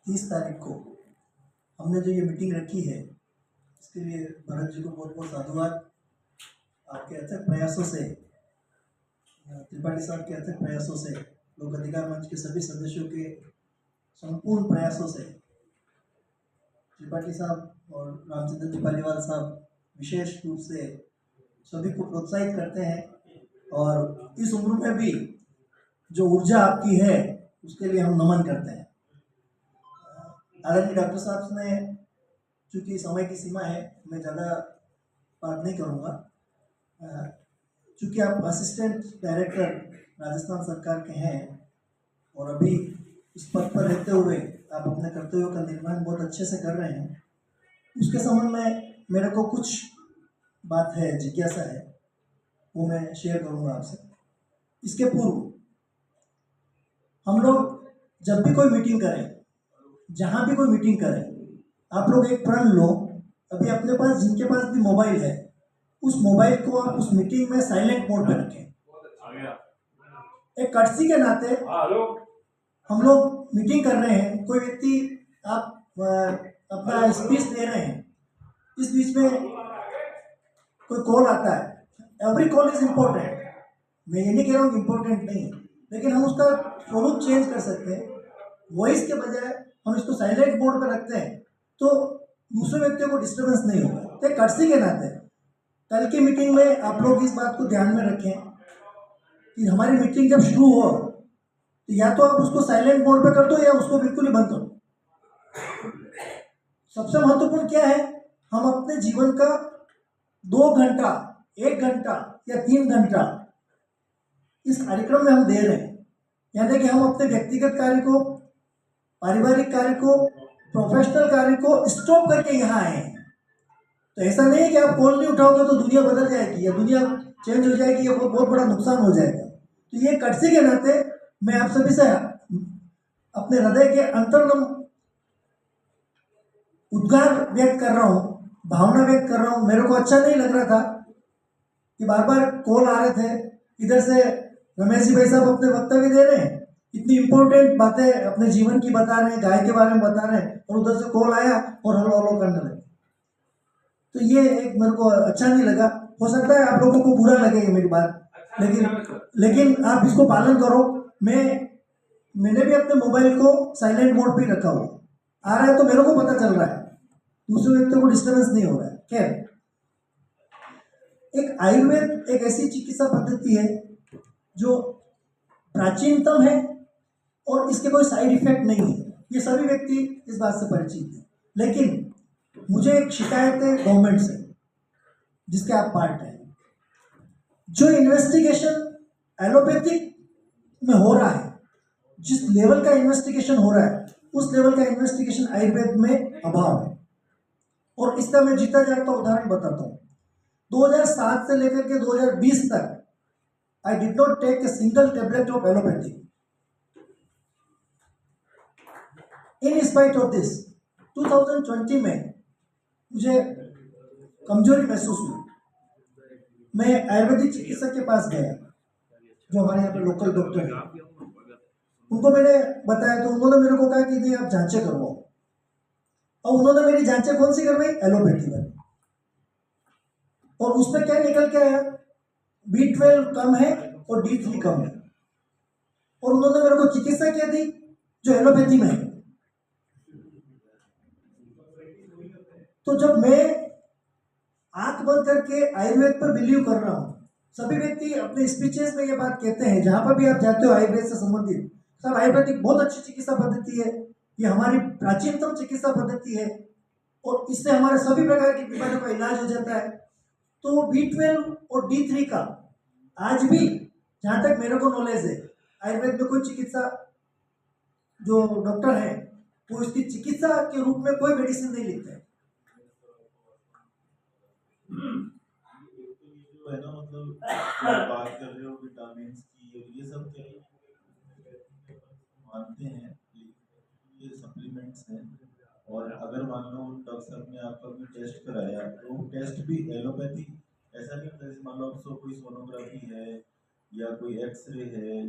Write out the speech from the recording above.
30 तारीख को हमने जो ये मीटिंग रखी है, इसके लिए भरत जी को बहुत बहुत साधुवाद। आपके अथक प्रयासों से, त्रिपाठी साहब के अथक प्रयासों से, लोक अधिकार मंच के सभी सदस्यों के संपूर्ण प्रयासों से त्रिपाठी साहब और रामचंद्र जी पालीवाल साहब विशेष रूप से सभी को प्रोत्साहित करते हैं और इस उम्र में भी जो ऊर्जा आपकी है उसके लिए हम नमन करते हैं। आदरणीय डॉक्टर साहब ने, चूँकि समय की सीमा है, मैं ज़्यादा बात नहीं करूँगा। चूँकि आप असिस्टेंट डायरेक्टर राजस्थान सरकार के हैं और अभी इस पद पर रहते हुए आप अपने कर्तव्यों का निर्वहन बहुत अच्छे से कर रहे हैं, उसके संबंध में मेरे को कुछ बात है, जिज्ञासा है, वो मैं शेयर करूँगा आपसे। इसके पूर्व हम लोग जब भी कोई मीटिंग करें, जहाँ भी कोई मीटिंग करें, आप लोग एक प्रण लो। अभी अपने पास, जिनके पास भी मोबाइल है, उस मोबाइल को आप उस मीटिंग में साइलेंट मोड पर रखें। एक कर्टसी के नाते हम लोग मीटिंग कर रहे हैं, कोई व्यक्ति आप अपना स्पीच दे रहे हैं, इस बीच में कोई कॉल आता है। एवरी कॉल इज इम्पोर्टेंट, मैं ये नहीं कह रहा हूँ कि इम्पोर्टेंट नहीं है, लेकिन हम उसका स्वरूप चेंज कर सकते हैं। वॉइस के बजाय हम इसको साइलेंट मोड पर रखते हैं तो दूसरे व्यक्तियों को डिस्टर्बेंस नहीं होगा। तो कर्टसी के नाते कल की मीटिंग में आप लोग इस बात को ध्यान में रखें कि हमारी मीटिंग जब शुरू हो तो या तो आप उसको साइलेंट मोड पे कर दो या उसको बिल्कुल ही बंद कर दो। सबसे महत्वपूर्ण क्या है, हम अपने जीवन का 2 घंटा, 1 घंटा या 3 घंटा इस कार्यक्रम में हम दे रहे हैं। यानी कि हम अपने व्यक्तिगत कार्य को, पारिवारिक कार्य को, प्रोफेशनल कार्य को स्टॉप करके यहाँ आए हैं। तो ऐसा नहीं है कि आप कॉल नहीं उठाओगे तो दुनिया बदल जाएगी या दुनिया चेंज हो जाएगी या बहुत बड़ा नुकसान हो जाएगा। तो ये कर्टसी के नाते मैं आप सभी से अपने हृदय के अंतर्गम उद्गार व्यक्त कर रहा हूँ, भावना व्यक्त कर रहा हूँ। मेरे को अच्छा नहीं लग रहा था कि बार बार कॉल आ रहे थे। इधर से रमेश जी भाई साहब अपने वक्तव्य दे रहे हैं, इतनी इंपॉर्टेंट बातें अपने जीवन की बता रहे हैं, गाय के बारे में बता रहे हैं, और उधर से कॉल आया और हलो हलो करने लगे। तो ये एक मेरे को अच्छा नहीं लगा। हो सकता है आप लोगों को बुरा लगे मेरी बात, लेकिन आप इसको पालन करो। मैंने भी अपने मोबाइल को साइलेंट मोड पे रखा हुआ, आ रहा है तो मेरे को पता चल रहा है, दूसरे व्यक्ति को डिस्टर्बेंस नहीं हो रहा है। खैर, एक आयुर्वेद एक ऐसी चिकित्सा पद्धति है जो प्राचीनतम है और इसके कोई साइड इफेक्ट नहीं है। ये सभी व्यक्ति इस बात से परिचित हैं। लेकिन मुझे एक शिकायत है गवर्नमेंट से, जिसके आप पार्ट हैं। जो इन्वेस्टिगेशन एलोपैथिक में हो रहा है, जिस लेवल का इन्वेस्टिगेशन हो रहा है, उस लेवल का इन्वेस्टिगेशन आयुर्वेद में अभाव है। और इसका मैं जीता जागता उदाहरण बताता हूँ। 2007 से लेकर के 2020 तक I did not take a single tablet of allopathic. In spite of this 2020 में मुझे कमजोरी महसूस हुई। मैं आयुर्वेदिक चिकित्सक के पास गया, जो हमारे यहाँ पे लोकल डॉक्टर हैं। उनको मैंने बताया तो उन्होंने मेरे को कहा कि नहीं, आप जांचें करवाओ। और उन्होंने मेरी जांचें कौन सी करवाई? एलोपैथी में। और उसमें क्या निकल के आया? B12 कम है और D3 कम है। और उन्होंने मेरे को चिकित्सा क्या दी? जो एलोपैथी में है। तो जब मैं आंख बंद करके आयुर्वेद पर बिलीव कर रहा हूँ, सभी व्यक्ति अपने स्पीचेस में ये बात कहते हैं, जहां पर भी आप जाते हो आयुर्वेद से संबंधित, सब आयुर्वेदिक बहुत अच्छी चिकित्सा पद्धति है, ये हमारी प्राचीनतम चिकित्सा पद्धति है और इससे हमारे सभी प्रकार की बीमारियों का इलाज हो जाता है। तो B12 और D3 का आज भी, जहां तक मेरे को नॉलेज है, आयुर्वेद में कोई चिकित्सा, जो डॉक्टर है वो इसकी चिकित्सा के रूप में कोई मेडिसिन नहीं लिखते हैं। जो है ना, मतलब बात कर रहे हो विटामिन की, ये सब मानते हैं ये सप्लीमेंट्स हैं। और अगर मान लो डॉक्टर साहब ने आपका कोई टेस्ट कराया तो टेस्ट भी एलोपैथी, ऐसा नहीं होता जैसे मान लो आपको कोई सोनोग्राफी है या कोई एक्सरे है